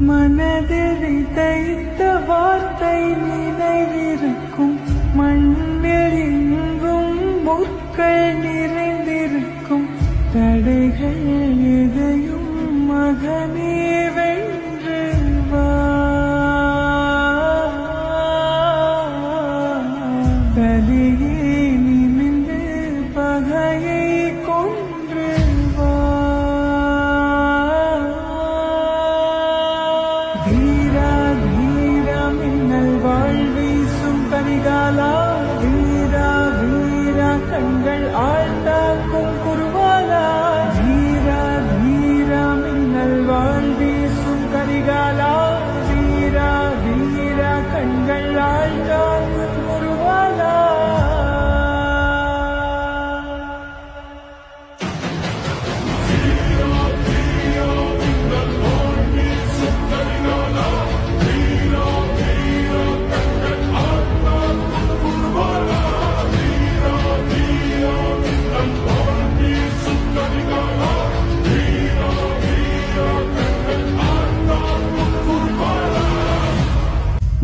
மனதில் விதைத்த வார்த்தை நினைவிருக்கும், மண்ணில் எங்கும் முற்கள் நிறைந்திருக்கும், தடைகள் எதையும் மகனே வென்று வா. தலையே நிமிர்ந்து பகையை கொன்று வா. வீரா வீரா மின்னல் வாழ்வீசும் கரிகாலா, வீரா வீரா கண்கள் ஆழ்ந்தாக்கும் குருவாலா. வீரா வீரா மின்னல் வாழ்வீசும் கரிகாலா, வீரா வீரா கண்கள் ஆழ்ந்தாக்கும் குருவாலா.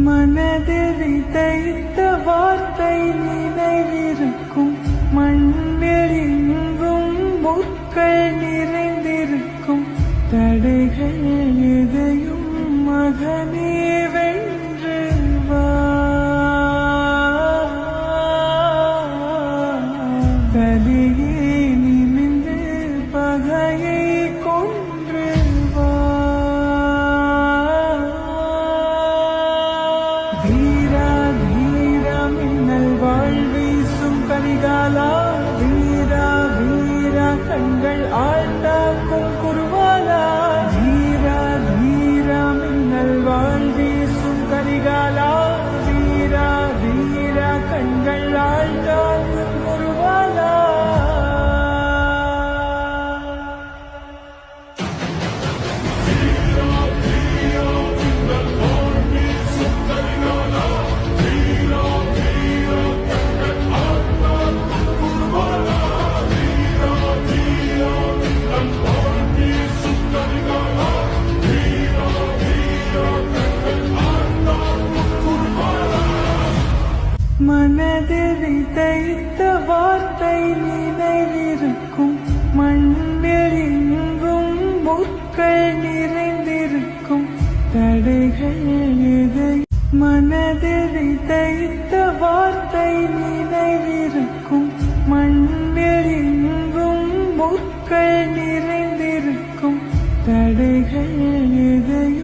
மனதில் விதைத்த வார்த்தை நினைவிருக்கும், மண்ணில் எங்கும் முற்கள் நிறைந்திருக்கும், தடைகள் எதையும் மகனே வென்று வா. தலையே நிமிர்ந்து பகையை கொன்று வா. வீரா வீரா மின்னல் வாழ்வீசும் கரிகாலா, வீரா வீரா கண்கள் ஆழ்ந்தாக்கும் குருவாலா. வீரா வீரா மின்னல் வாழ்வீசும் கரிகாலா, வீரா வீரா கண்கள் ஆழ்ந்தாக்கும் குருவாலா. மனதில் விதைத்த வார்த்தை நினைவிருக்கும், மண்ணில் எங்கும் முற்கள் நிறைந்திருக்கும், தடைகள் எதை மனதில்